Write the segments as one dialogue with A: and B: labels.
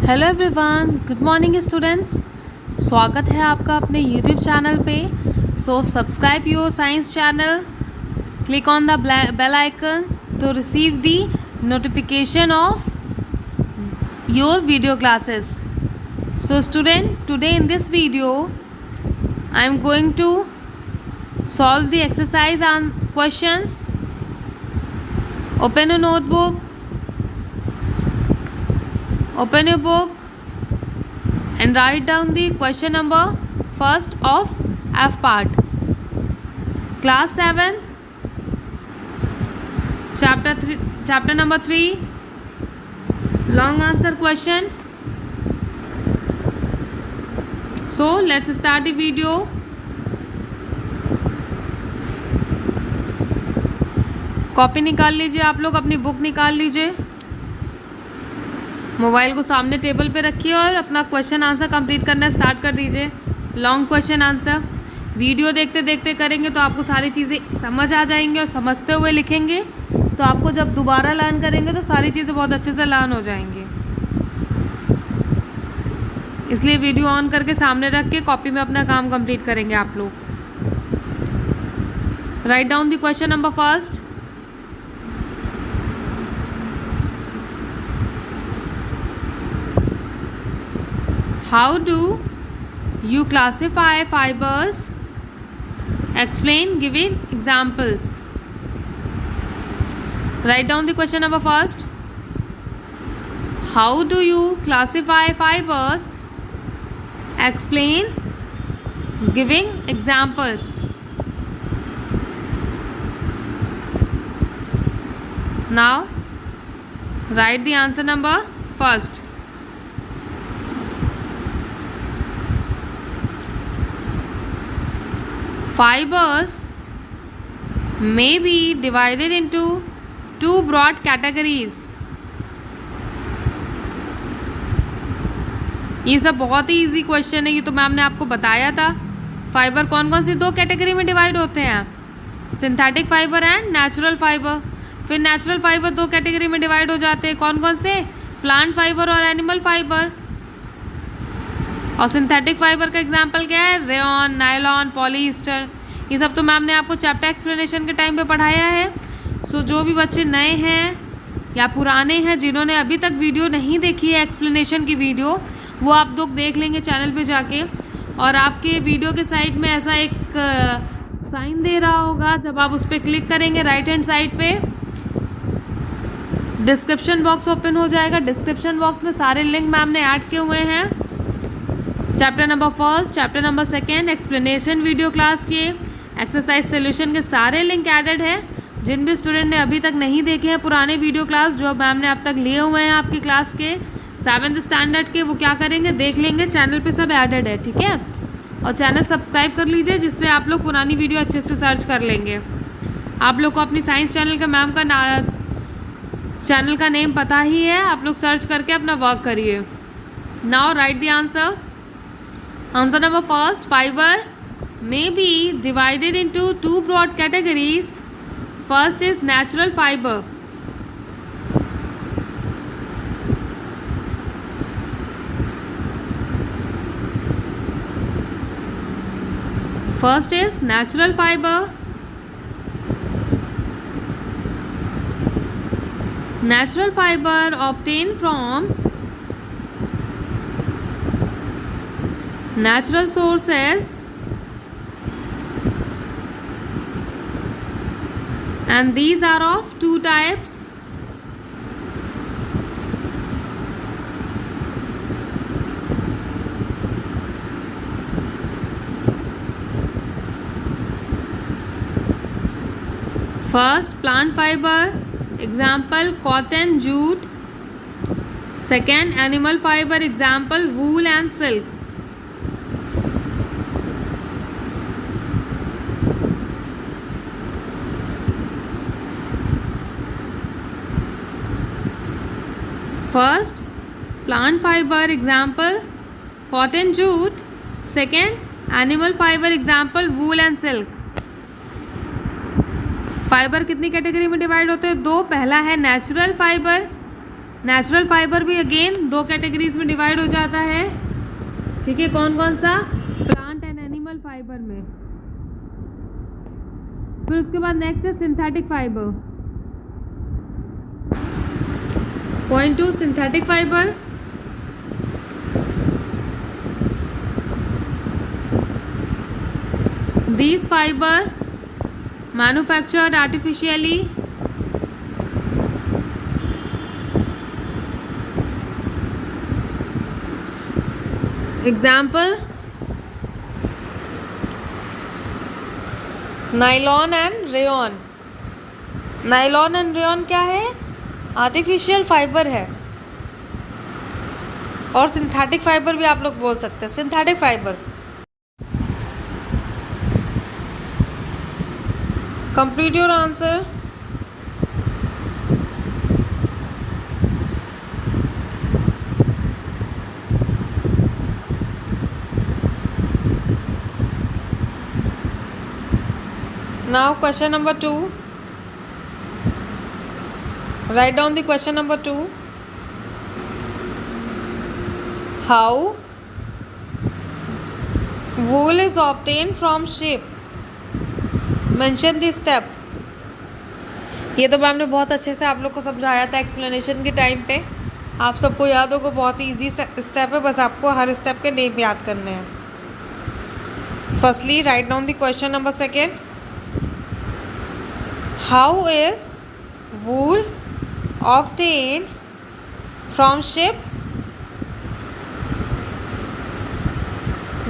A: Hello everyone, good morning students. स्वागत है आपका अपने यूट्यूब चैनल पे। So subscribe your science channel, click on the bell icon to receive the notification of your video classes. So student, today in this video I am going to solve the exercise and questions. Open your notebook, open your book and write down the question number first of F part. Class 7, chapter number 3, long answer question. So let's start the video. Copy निकाल लीजिए, आप लोग अपनी book निकाल लीजिए, mobile को सामने table पे रखिए और अपना क्वेश्चन आंसर कंप्लीट करना स्टार्ट कर दीजिए। लॉन्ग क्वेश्चन आंसर वीडियो देखते देखते करेंगे तो आपको सारी चीज़ें समझ आ जाएंगे और समझते हुए लिखेंगे तो आपको जब दोबारा लर्न करेंगे तो सारी चीज़ें बहुत अच्छे से लर्न हो जाएंगी। इसलिए वीडियो ऑन करके सामने रख के कॉपी में अपना काम कंप्लीट करेंगे आप लोग। Write down the question number first. How do you classify fibers? Explain, giving examples. Write down the question number first. How do you classify fibers? Explain, giving examples. Now, write the answer number first. Fibers may be divided into two broad categories. ये सब बहुत ही easy question है, ये तो ma'am ने आपको बताया था। फाइबर कौन कौन सी दो कैटेगरी में डिवाइड होते हैं, synthetic fibre and natural fibre. फिर नेचुरल फाइबर दो कैटेगरी में डिवाइड हो जाते हैं, कौन कौन से, प्लांट फाइबर और एनिमल फाइबर। और सिंथेटिक फाइबर का एग्जांपल क्या है, रेयॉन, नायलॉन, पॉलीस्टर। ये सब तो मैम ने आपको चैप्टर एक्सप्लेनेशन के टाइम पे पढ़ाया है। सो जो भी बच्चे नए हैं या पुराने हैं जिन्होंने अभी तक वीडियो नहीं देखी है एक्सप्लेनेशन की वीडियो, वो आप लोग देख लेंगे चैनल पे जाके। और आपके वीडियो के साइड में ऐसा एक साइन दे रहा होगा, जब आप उस पर क्लिक करेंगे राइट हैंड साइड पे डिस्क्रिप्शन बॉक्स ओपन हो जाएगा। डिस्क्रिप्शन बॉक्स में सारे लिंक मैम ने ऐड किए हुए हैं। Chapter number first, chapter number second, explanation video class के, एक्सरसाइज सोल्यूशन के सारे लिंक एडेड हैं। जिन भी स्टूडेंट ने अभी तक नहीं देखे हैं पुराने वीडियो क्लास जो मैम ने अब तक लिए हुए हैं आपकी क्लास के 7th स्टैंडर्ड के, वो क्या करेंगे, देख लेंगे, चैनल पे सब एडेड है, ठीक है। और चैनल सब्सक्राइब कर लीजिए जिससे आप लोग पुरानी वीडियो अच्छे से सर्च कर लेंगे। आप लोग को अपनी साइंस चैनल का मैम का चैनल का नेम पता ही है, आप लोग सर्च करके अपना वर्क करिए। Now right the answer. Answer number first, fiber may be divided into two broad categories. First is natural fiber. First is natural fiber. Natural fiber obtained from natural sources and these are of two types. First, plant fiber, example cotton, jute. Second, animal fiber, example wool and silk. First, plant fiber, example cotton, jute. Second, animal fiber, example wool and silk. Fibre कितनी category में divide होते हैं? दो। पहला है natural fibre natural fibre भी again दो categories में डिवाइड हो जाता है, ठीक है। कौन कौन सा? प्लांट एंड एनिमल फाइबर में। फिर उसके बाद नेक्स्ट है synthetic fibre. Point 2, synthetic fibre. These fiber manufactured artificially example nylon and rayon. Nylon and rayon क्या है? आर्टिफिशियल फाइबर है, और सिंथेटिक फाइबर भी आप लोग बोल सकते हैं, synthetic fibre. Complete your answer. Now question number 2. Write down the question number 2. How wool is obtained from sheep? Mention the step. ये तो मैम ने बहुत अच्छे से आप लोग को समझाया था एक्सप्लेनेशन के टाइम पे, आप सबको याद होगा, बहुत ही ईजी स्टेप है, बस आपको हर स्टेप के नेम याद करने हैं। Firstly write down the question number 2. How is wool obtained from sheep?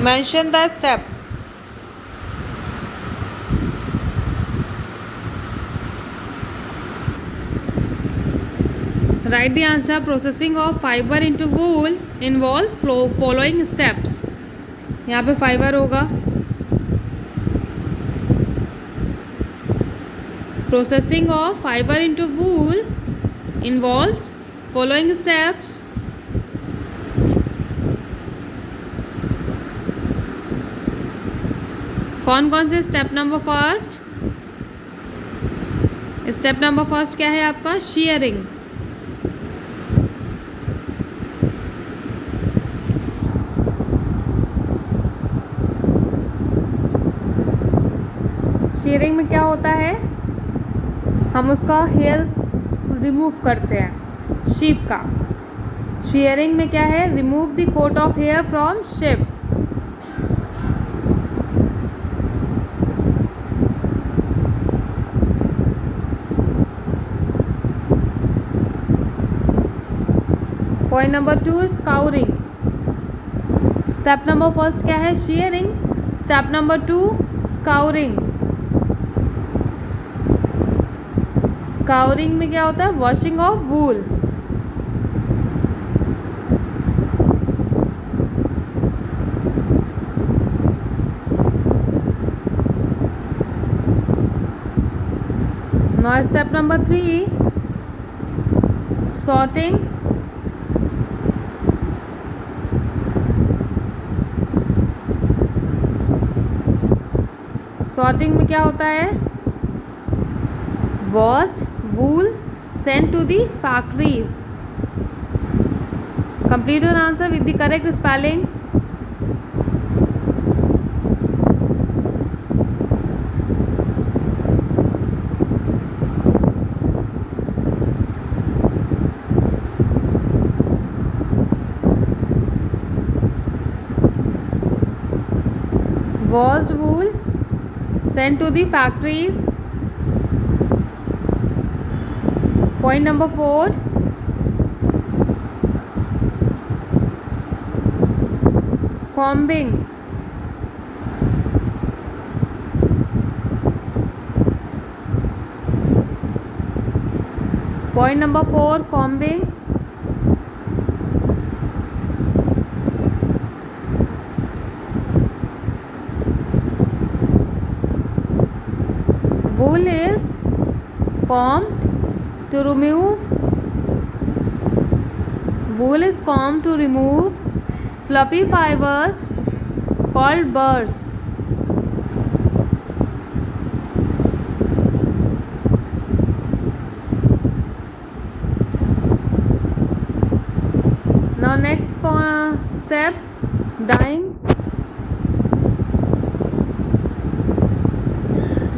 A: Mention the step. Write the answer. Processing of fiber into wool involves following steps. यहाँ पे फाइबर होगा, Processing of fiber into wool involves following steps. कौन कौन से? Step number first, step number first क्या है आपका? Sharing. Sharing में क्या होता है? हम उसका हेयर रिमूव करते हैं शीप का। शेयरिंग में क्या है? Remove the coat of hair from sheep. Point number 2, scouring. Step number first क्या है? Shearing. Step number 2, scouring. Scouring में क्या होता है? Washing of wool. Now step number 3, sorting. Sorting में क्या होता है? washed wool sent to the factories. Complete your answer with the correct spelling. Washed wool sent to the factories. Point number 4, combing. Point number 4, combing. Wool is combed to remove, wool is combed to remove fluffy fibers called burrs. Now next step, dyeing.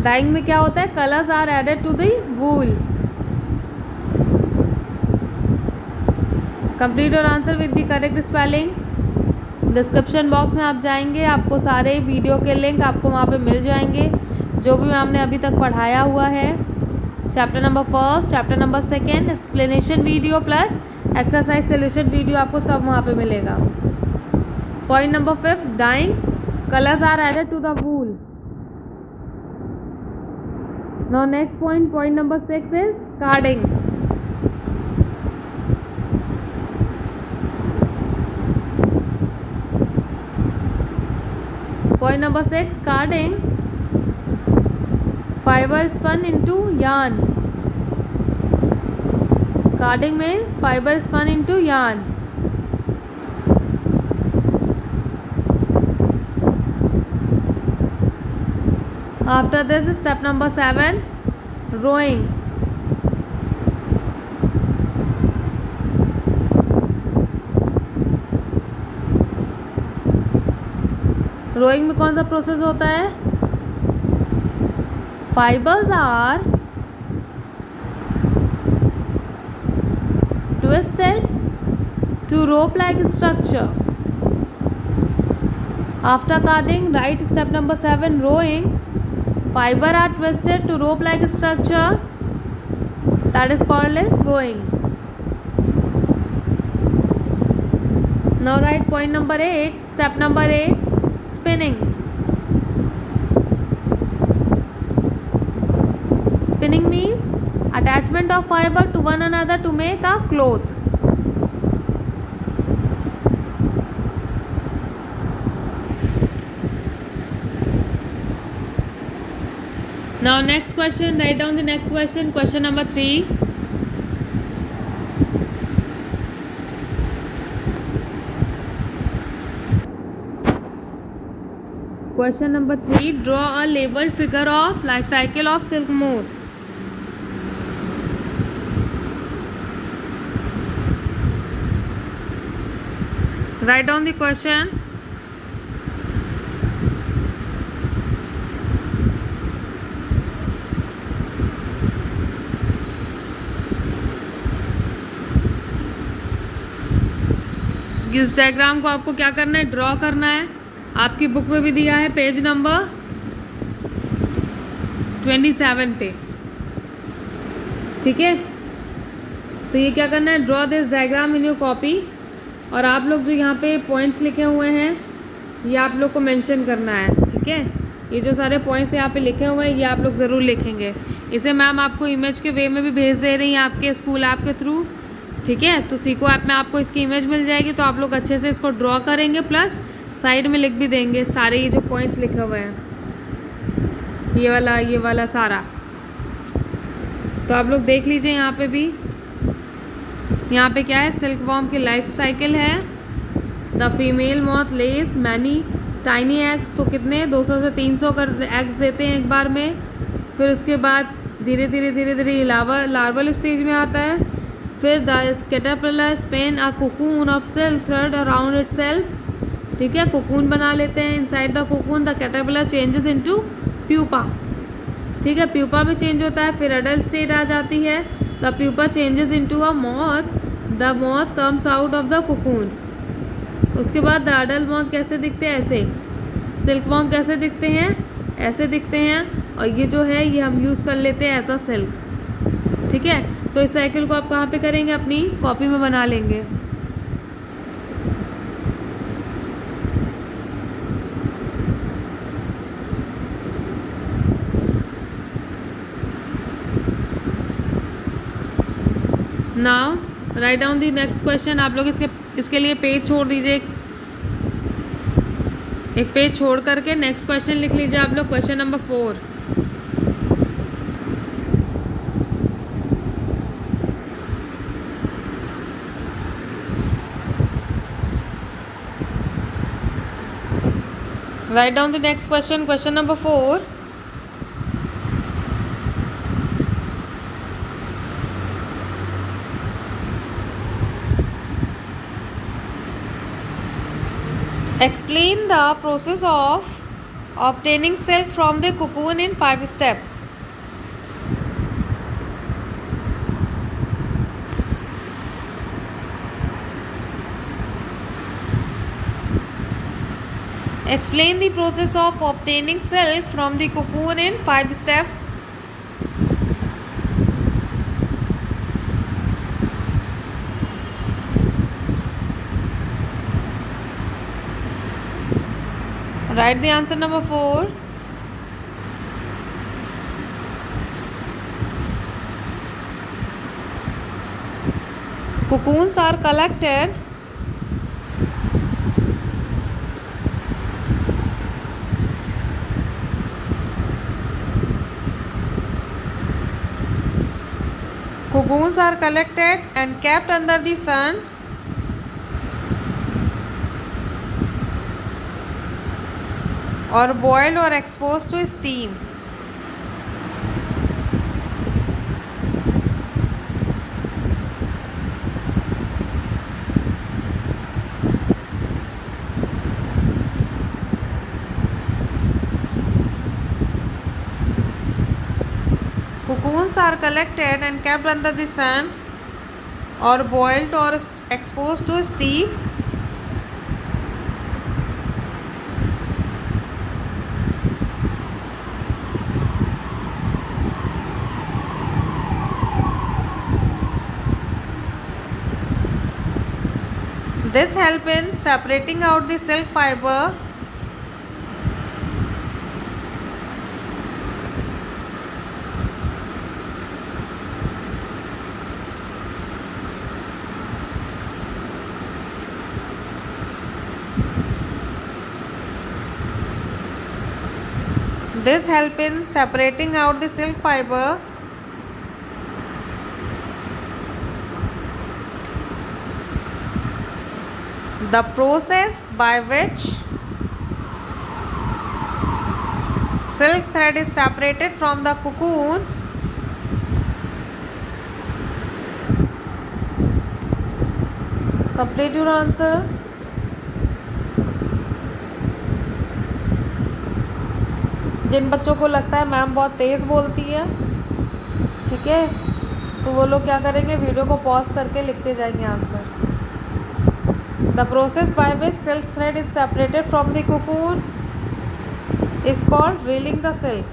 A: Dyeing में क्या होता है? Colours are added to the wool. Complete your answer with the correct spelling. Description box में आप जाएंगे, आपको सारे video के लिंक आपको वहाँ पे मिल जाएंगे, जो भी मैम ने अभी तक पढ़ाया हुआ है। Chapter number 1, chapter number 2, explanation video plus exercise solution video आपको सब वहाँ पे मिलेगा। Point number 5, dyeing, colours are added to the wool. Now next point number 6 is carding. Point number 6, carding. Fiber spun into yarn. Carding means fiber spun into yarn. After this, step number 7, rowing. Rowing में कौन सा process होता है? Fibres are twisted to rope like structure. After carding, write step number 7, rowing. Fiber are twisted to rope like structure, that is called as rowing. Now write point number 8, step number 8, spinning. Spinning means attachment of fiber to one another to make a cloth. Now next question, write down the next question, question number 3. Question number 3, draw a labeled figure of life cycle of silk moth. Write down the question. इस diagram को आपको क्या करना है? Draw करना है। आपकी book में भी दिया है पेज नंबर 27 पे, ठीक है। तो ये क्या करना है? Draw this diagram in your copy. और आप लोग जो यहाँ पे पॉइंट्स लिखे हुए हैं ये आप लोग को मेंशन करना है, ठीक है। ये जो सारे पॉइंट्स यहाँ पे लिखे हुए हैं ये आप लोग ज़रूर लिखेंगे। इसे मैम आपको इमेज के वे में भी भेज दे रही हैं आपके स्कूल ऐप के थ्रू, ठीक है। तो सीको ऐप में आपको इसकी इमेज मिल जाएगी, तो आप लोग अच्छे से इसको ड्रॉ करेंगे, प्लस साइड में लिख भी देंगे सारे ये जो पॉइंट्स लिखे हुए हैं, ये वाला सारा। तो आप लोग देख लीजिए यहाँ पे भी, यहाँ पे क्या है? सिल्क वॉर्म की लाइफ साइकिल है। The female moth lays many tiny eggs, तो कितने 200 से 300 कर एग्स देते हैं एक बार में। फिर उसके बाद धीरे धीरे लार्वल स्टेज में आता है। फिर the caterpillar spin a cocoon of silk thread around itself, ठीक है, कोकून बना लेते हैं। Inside the cocoon the caterpillar changes into pupa, ठीक है, प्यूपा में चेंज होता है। फिर अडल्ट स्टेट आ जाती है, the pupa changes into a moth, the moth comes out of the cocoon. उसके बाद द अडल्ट मॉथ कैसे दिखते हैं? ऐसे। सिल्क वॉर्म कैसे दिखते हैं? ऐसे दिखते हैं। और ये जो है ये हम यूज़ कर लेते हैं एज अ सिल्क, ठीक है। तो इस साइकिल को आप कहाँ पे करेंगे? अपनी कॉपी में बना लेंगे। Now write down the next question. आप लोग इसके लिए पेज छोड़ दीजिए, एक पेज छोड़ करके नेक्स्ट क्वेश्चन लिख लीजिए आप लोग। Question number 4। Write down the next question, question number 4. Explain the process of obtaining silk from the cocoon in 5 steps. Explain the process of obtaining silk from the cocoon in 5 steps. Write the answer number 4. Cocoons are collected and kept under the sun or boiled or exposed to steam. Cocoons are collected and kept under the sun or boiled or exposed to steam. This helps in separating out the silk fiber The process by which silk thread is separated from the cocoon complete your answer. जिन बच्चों को लगता है ma'am बहुत तेज़ बोलती है, ठीक है, तो वो लोग क्या करेंगे, वीडियो को पॉज करके लिखते जाएंगे answer. The process by which silk thread is separated from the cocoon is called reeling the silk.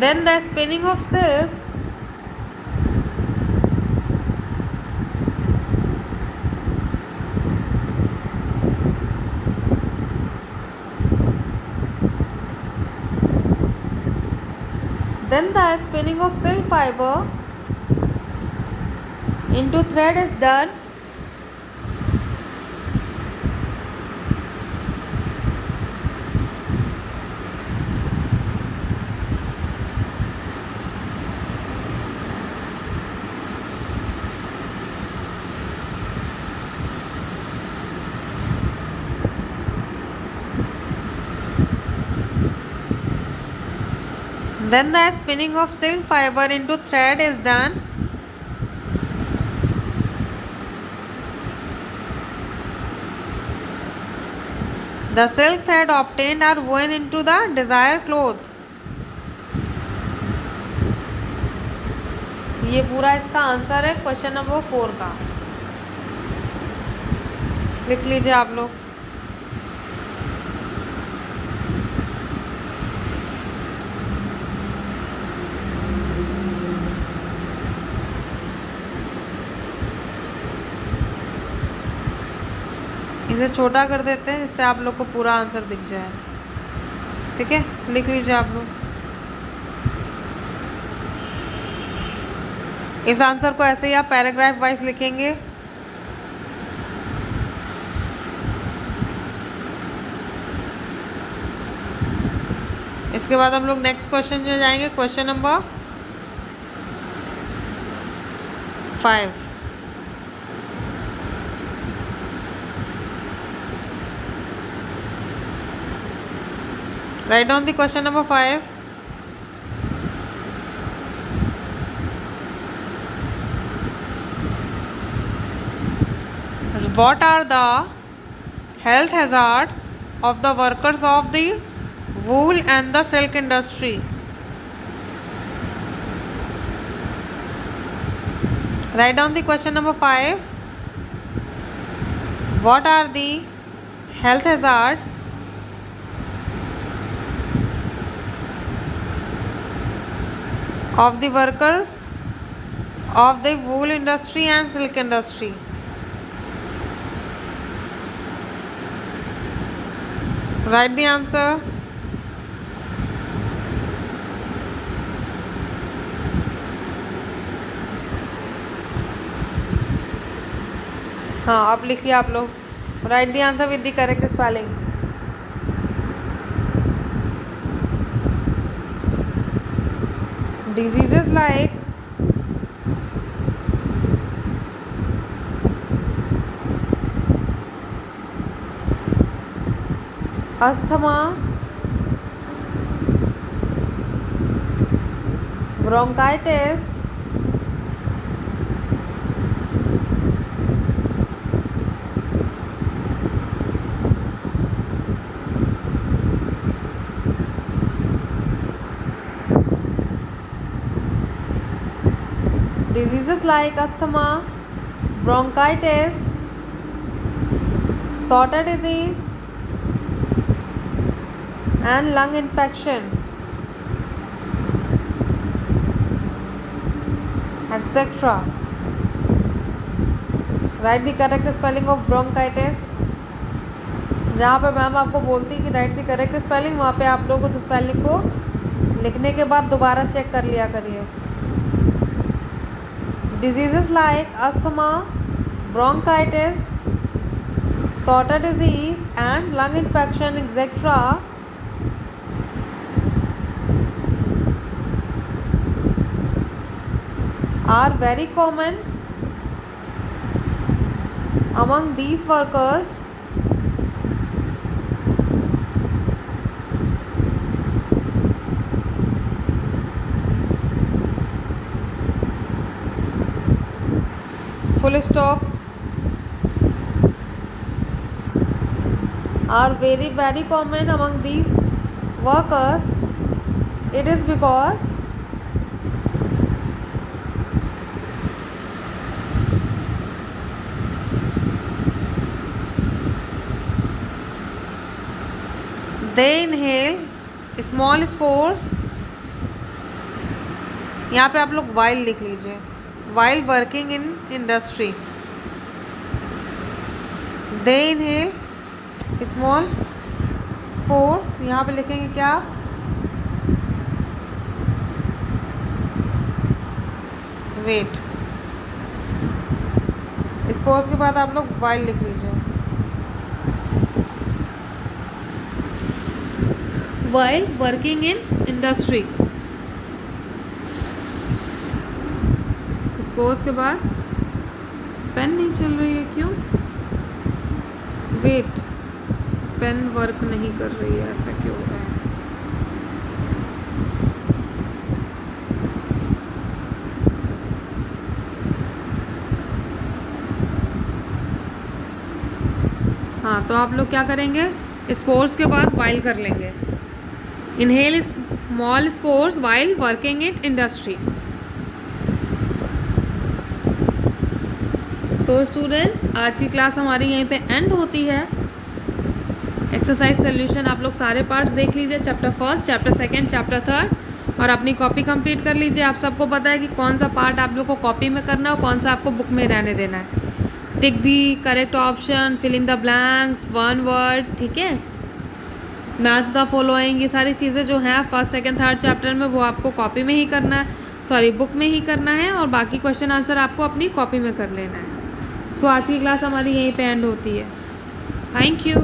A: Then the spinning of silk fiber into thread is done Then the spinning of silk fiber into thread is done the silk thread obtained are woven into the desired cloth. ये पूरा इसका answer है question number 4 का. लिख लीजिए आप लोग. इसे छोटा कर देते हैं, इससे आप लोग को पूरा आंसर दिख जाए. ठीक है, लिख लीजिए आप लोग. इस आंसर को ऐसे ही आप पैराग्राफ वाइज लिखेंगे. इसके बाद हम लोग नेक्स्ट क्वेश्चन में जाएंगे, question number 5. Write down the question number 5. What are the health hazards of the workers of the wool and the silk industry? Write down the question number 5. What are the health hazards of the workers of the wool industry and silk industry? Write the answer. हाँ, अब लिखिए आप लोग. Write the answer with the correct spelling. Diseases like asthma, bronchitis, diseases like asthma, bronchitis, Sorter disease, and lung infection, etc. Write the correct spelling of bronchitis. जहाँ पे ma'am आपको बोलती है कि राइट द करेक्ट स्पेलिंग, वहाँ पे आप लोग उस स्पेलिंग को लिखने के बाद दोबारा चेक कर लिया करिए. Diseases like asthma, bronchitis, Sorter disease, and lung infection, etc. are very common among these workers full stop. Are very common among these workers. It is because they inhale small spores. यहाँ पे आप लोग while लिख लीजिए. While working in industry, they inhale small spores. यहाँ पे लिखेंगे क्या? वेट. स्पोर्स के बाद आप लोग while लिख लीजिए. While working in industry. Spores के बाद पेन नहीं चल रही है, क्यों? वेट, पेन वर्क नहीं कर रही है, ऐसा क्यों हो रहा है? हाँ, तो आप लोग क्या करेंगे? स्पोर्स के बाद वाइल कर लेंगे. Inhale small spores while working in industry. So students, आज की क्लास हमारी यहीं पे एंड होती है. एक्सरसाइज सोल्यूशन आप लोग सारे पार्ट्स देख लीजिए, chapter first, chapter second, chapter third, और अपनी कॉपी कंप्लीट कर लीजिए. आप सबको पता है कि कौन सा पार्ट आप लोग को कॉपी में करना है और कौन सा आपको बुक में रहने देना है. Tick the correct option, fill in the blanks, one word, ठीक है. मैच द फॉलोइंग, ये सारी चीज़ें जो हैं फर्स्ट सेकंड थर्ड चैप्टर में वो आपको कॉपी में ही करना है, सॉरी बुक में ही करना है, और बाकी क्वेश्चन आंसर आपको अपनी कॉपी में कर लेना है. सो आज की क्लास हमारी यहीं पे एंड होती है. Thank you.